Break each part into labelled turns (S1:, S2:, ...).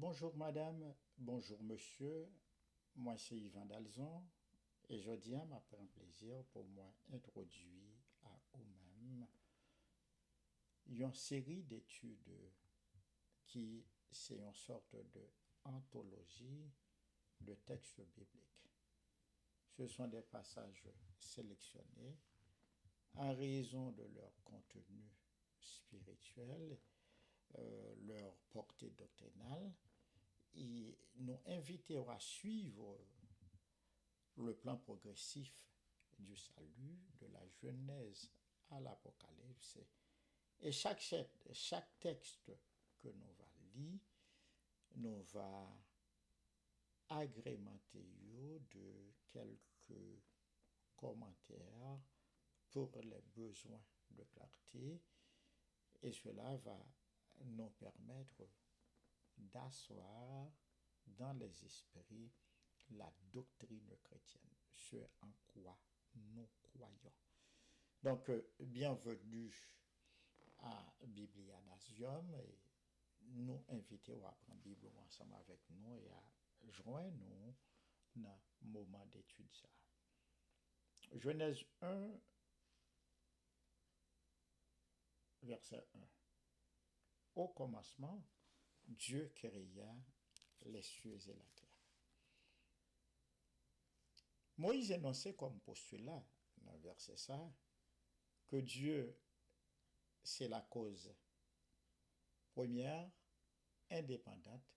S1: Bonjour madame, bonjour monsieur, moi c'est Yvan Dalzon et je dis à ma prend plaisir pour moi introduire à vous-même une série d'études qui c'est une sorte de anthologie de textes bibliques. Ce sont des passages sélectionnés en raison de leur contenu spirituel, leur portée doctrinale, et nous invitons à suivre le plan progressif du salut, de la Genèse à l'Apocalypse. Et chaque texte que nous va lire, nous va agrémenter de quelques commentaires pour les besoins de clarté. Et cela va nous permettre d'asseoir dans les esprits la doctrine chrétienne, ce en quoi nous croyons. Donc, bienvenue à Biblianasium et nous invitons à apprendre la Bible ensemble avec nous et à joindre nous dans le moment d'étude ça. Genèse 1, verset 1. Au commencement, Dieu créa les cieux et la terre. Moïse énonçait comme postulat, dans le verset ça, que Dieu, c'est la cause première, indépendante,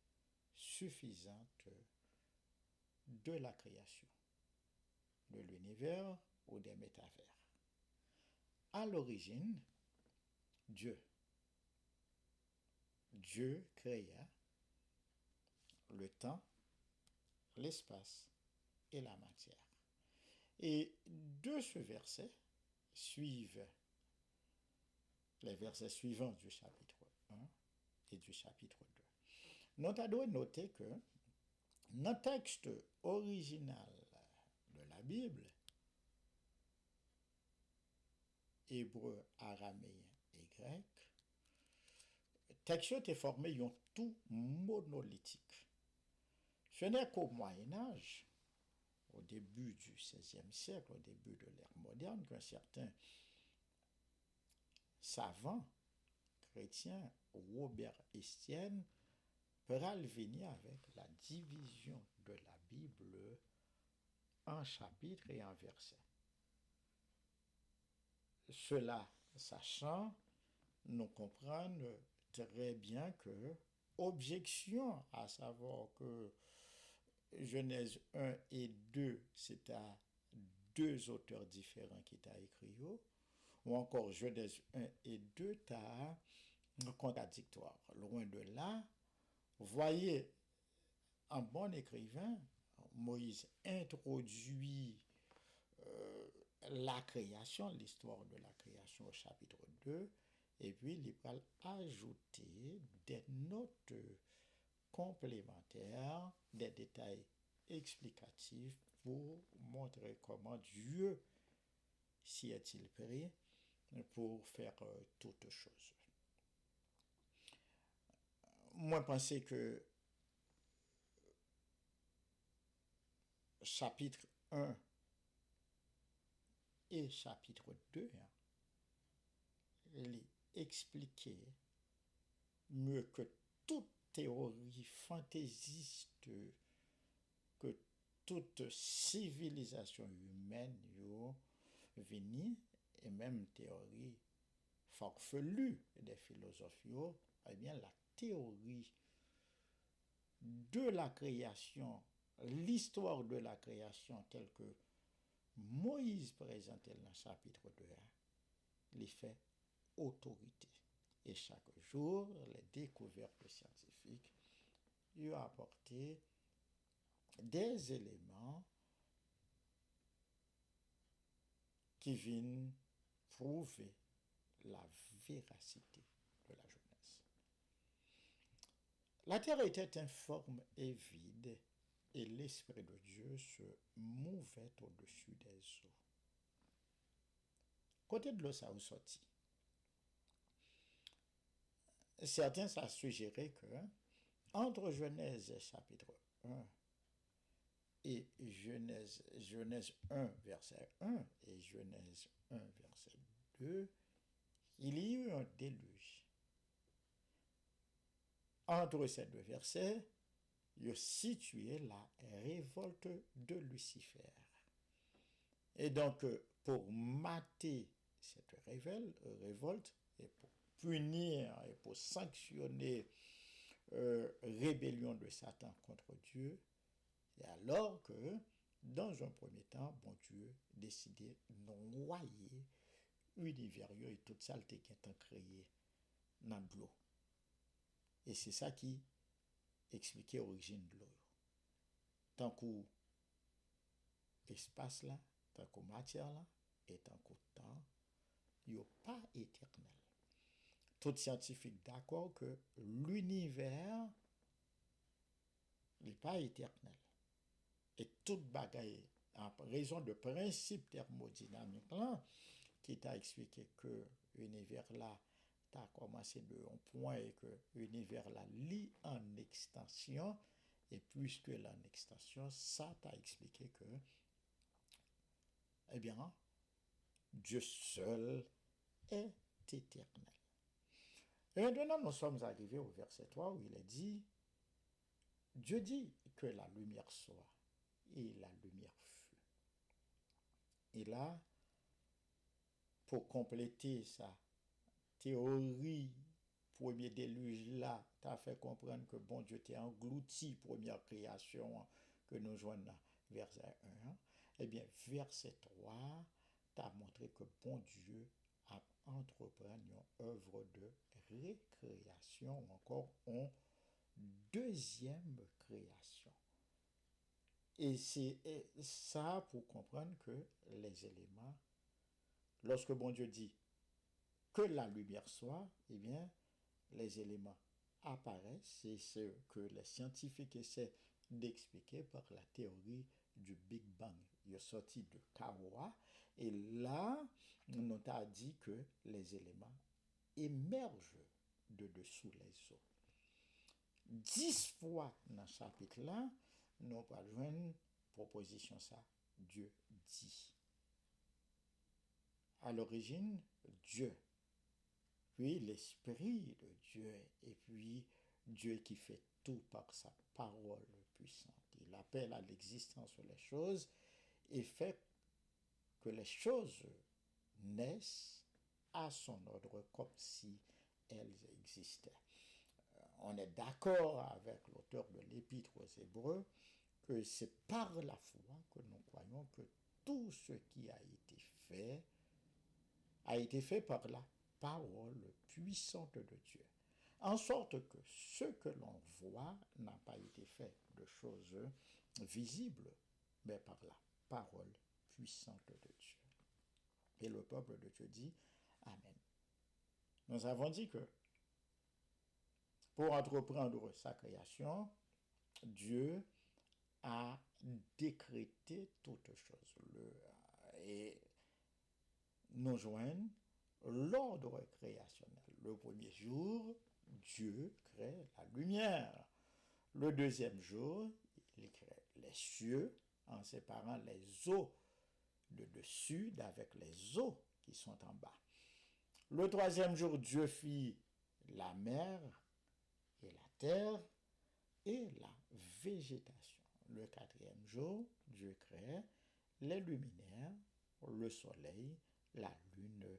S1: suffisante de la création, de l'univers ou des métavers. À l'origine, Dieu créa le temps, l'espace et la matière. Et de ce verset suivent les versets suivants du chapitre 1 et du chapitre 2. Nous avons noté que dans le texte original de la Bible, hébreu, araméen et grec, le texte était formé en tout monolithique. Ce n'est qu'au Moyen-Âge, au début du XVIe siècle, au début de l'ère moderne, qu'un certain savant chrétien, Robert Estienne, pourra venir avec la division de la Bible en chapitres et en versets. Cela sachant, nous comprenons très bien que objection à savoir que Genèse 1 et 2, c'est à deux auteurs différents qui t'a écrit, ou encore Genèse 1 et 2, t'as un contradictoire. Loin de là, voyez, un bon écrivain, Moïse introduit la création, l'histoire de la création au chapitre 2, et puis il va ajouter des notes complémentaires, des détails explicatifs pour montrer comment Dieu s'y est-il pris pour faire toutes choses. Moi, je pense que chapitre 1 et chapitre 2, il est expliqué mieux que toute théorie fantaisiste, que toute civilisation humaine venue, et même théorie farfelue des philosophes, eh bien la théorie de la création, l'histoire de la création telle que Moïse présentait dans le chapitre 2, les fait autorité. Et chaque jour, les découvertes scientifiques lui ont apporté des éléments qui viennent prouver la véracité de la Genèse. La terre était informe et vide, et l'Esprit de Dieu se mouvait au-dessus des eaux. Côté de l'eau, ça a sorti. Certains ça suggéré que entre Genèse chapitre 1 et Genèse 1, verset 1 et Genèse 1, verset 2, il y eut un déluge. Entre ces deux versets, il y a situé la révolte de Lucifer. Et donc, pour mater cette révolte, et pour punir et pour sanctionner rébellion de Satan contre Dieu, et alors que, dans un premier temps, bon Dieu décidait de noyer l'univers et toute saleté qui est créée dans l'eau. Et c'est ça qui expliquait l'origine de l'eau. Tant qu'au espace là, tant qu'au matière là, et tant qu'au temps, il n'est pas éternel. Tout scientifique d'accord que l'univers n'est pas éternel. Et toute bagaille, en raison de principe thermodynamique là, qui t'a expliqué que l'univers là a commencé de un point et que l'univers là lit en extension, et plus que l'en extension, ça t'a expliqué que, eh bien, Dieu seul est éternel. Et maintenant, nous sommes arrivés au verset 3 où il est dit, Dieu dit que la lumière soit, et la lumière fut. Et là, pour compléter sa théorie, premier déluge là, t'as fait comprendre que bon Dieu t'a englouti, première création que nous joignons verset 1. Eh bien, verset 3, t'as montré que bon Dieu a entrepris une œuvre de récréation, ou encore en deuxième création. Et c'est ça pour comprendre que les éléments, lorsque bon Dieu dit que la lumière soit, eh bien, les éléments apparaissent. C'est ce que les scientifiques essaient d'expliquer par la théorie du Big Bang. Il est sorti de Kawa, et là, on a dit que les éléments émergent de dessous les eaux. 10 fois dans ce chapitre-là, nous pas jouer une proposition ça. Dieu dit. À l'origine, Dieu, puis l'Esprit de Dieu, et puis Dieu qui fait tout par sa parole puissante. Il appelle à l'existence les choses et fait que les choses naissent à son ordre comme si elles existaient. On est d'accord avec l'auteur de l'Épître aux Hébreux que c'est par la foi que nous croyons que tout ce qui a été fait par la parole puissante de Dieu. En sorte que ce que l'on voit n'a pas été fait de choses visibles, mais par la parole puissante de Dieu. Et le peuple de Dieu dit Amen. Nous avons dit que pour entreprendre sa création, Dieu a décrété toutes choses. Et nous joignent l'ordre créationnel. Le premier jour, Dieu crée la lumière. Le deuxième jour, il crée les cieux en séparant les eaux de dessus d'avec les eaux qui sont en bas. Le troisième jour, Dieu fit la mer et la terre et la végétation. Le quatrième jour, Dieu crée les luminaires, le soleil, la lune,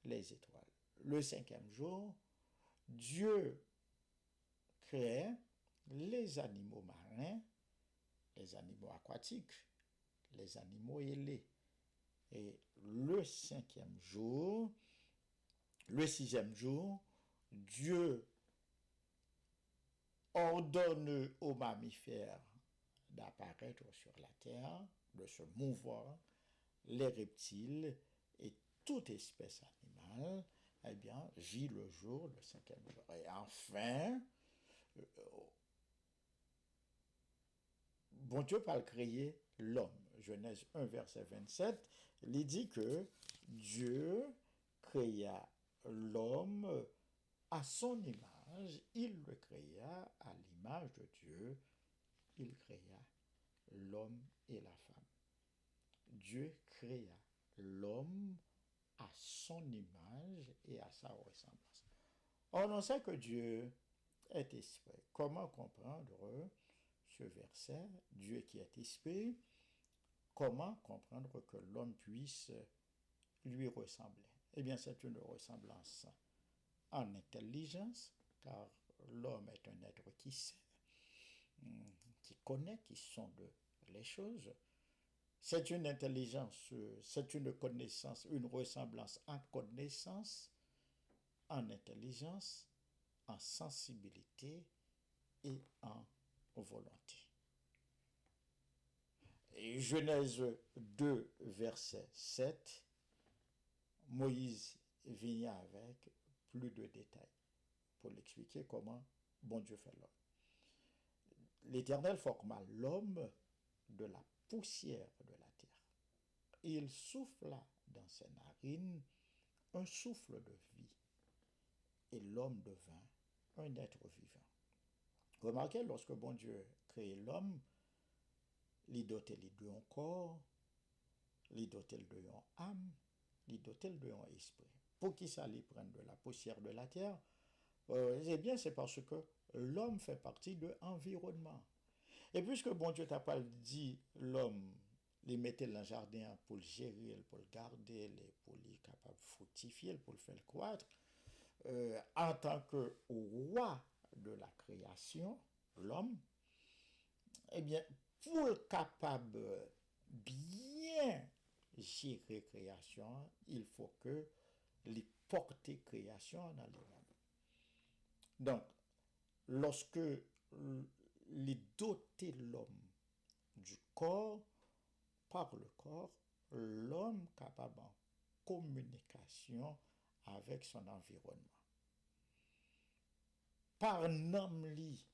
S1: les étoiles. Le cinquième jour, Dieu crée les animaux marins, les animaux aquatiques, les animaux ailés. Et le sixième jour, Dieu ordonne aux mammifères d'apparaître sur la terre, de se mouvoir, les reptiles et toute espèce animale, eh bien, vit le jour, le cinquième jour. Et enfin, bon Dieu parle créer l'homme. Genèse 1, verset 27, il dit que Dieu créa l'homme à son image, il le créa à l'image l'image de Dieu, il créa l'homme et la femme. Dieu créa l'homme à son image et à sa ressemblance. On sait que Dieu est esprit. Comment comprendre ce verset? Dieu qui est esprit, comment comprendre que l'homme puisse lui ressembler? Eh bien, c'est une ressemblance en intelligence, car l'homme est un être qui sait, qui connaît, qui sonde les choses. C'est une intelligence, c'est une connaissance, une ressemblance en connaissance, en intelligence, en sensibilité et en volonté. Et Genèse 2, verset 7, Moïse vient avec plus de détails pour l'expliquer comment bon Dieu fait l'homme. L'Éternel forma l'homme de la poussière de la terre. Il souffla dans ses narines un souffle de vie, et l'homme devint un être vivant. Remarquez, lorsque bon Dieu crée l'homme, il dotait de un corps, il dotait de un âme, il dotait de un esprit. Pour qui ça lui prenne de la poussière de la terre? Eh bien, c'est parce que l'homme fait partie de l'environnement. Et puisque bon Dieu t'a pas dit l'homme, les mettait dans le jardin pour le gérer, pour le garder, pour le capable de fructifier, pour le faire croître, en tant que roi de la création, l'homme, eh bien, pour être capable bien gérer la création, il faut que les porter création dans lui-même. Donc, lorsque les doter l'homme du corps, par le corps, l'homme capable en communication avec son environnement. Par nom li,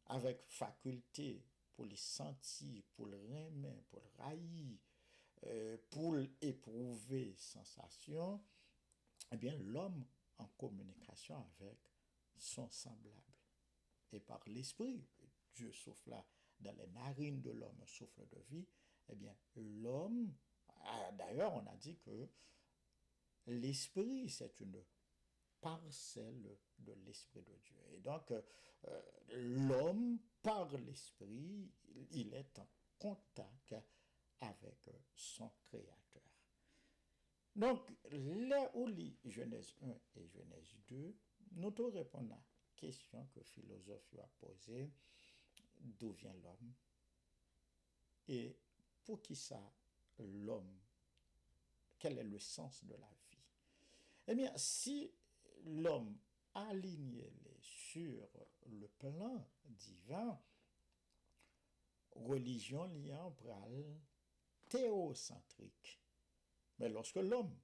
S1: avec faculté pour les sentir, pour le aimer, pour le raillir, pour éprouver sensation, eh bien l'homme en communication avec son semblable. Et par l'esprit, Dieu souffla dans les narines de l'homme un souffle de vie, eh bien l'homme, d'ailleurs on a dit que l'esprit c'est une parcelle de l'esprit de Dieu. Et donc l'homme, par l'esprit, il est en contact avec son créateur. Donc, là où lit Genèse 1 et Genèse 2, nous te répondons à la question que le philosophe a posée, d'où vient l'homme et pour qui ça l'homme, quel est le sens de la vie? Eh bien, si l'homme aligné sur le plan divin, religion liant pral théocentrique. Mais lorsque l'homme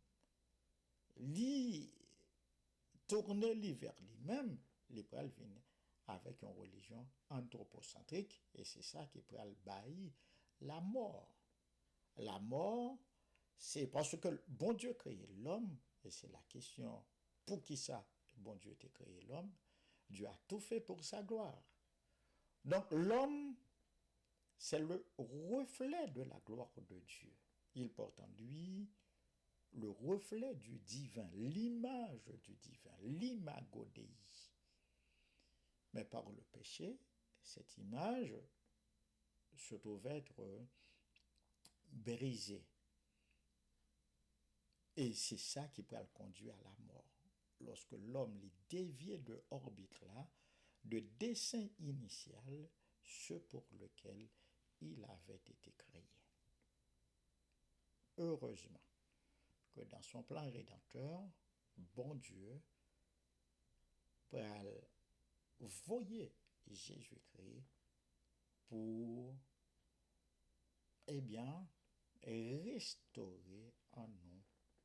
S1: tourne vers lui-même, il pral venir avec une religion anthropocentrique, et c'est ça qui pral bailler la mort. La mort, c'est parce que bon Dieu créé l'homme, et c'est la question, pour qui ça bon Dieu a créé l'homme? Dieu a tout fait pour sa gloire. Donc l'homme, c'est le reflet de la gloire de Dieu. Il porte en lui le reflet du divin, l'image du divin, l'imago Dei. Mais par le péché, cette image se trouve être brisée. Et c'est ça qui peut le conduire à la mort. Lorsque l'homme les dévié de orbite là, de dessein initial, ce pour lequel il avait été créé. Heureusement que dans son plan rédempteur, bon Dieu peut voyer Jésus-Christ pour, eh bien, restaurer en nous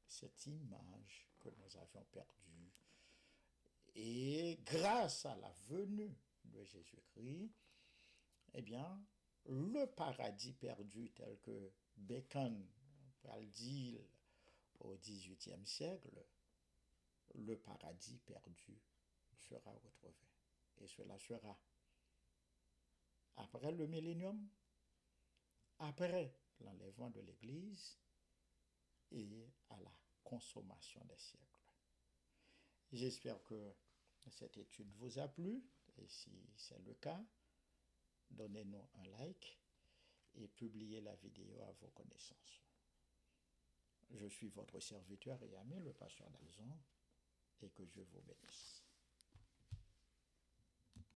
S1: cette image que nous avions perdue. Et grâce à la venue de Jésus-Christ, eh bien, le paradis perdu tel que Bacon le dit au XVIIIe siècle, le paradis perdu sera retrouvé. Et cela sera après le millénium, après l'enlèvement de l'Église et à la consommation des siècles. J'espère que cette étude vous a plu et si c'est le cas, donnez-nous un like et publiez la vidéo à vos connaissances. Je suis votre serviteur et ami, le pasteur Dalzon, et que Dieu vous bénisse.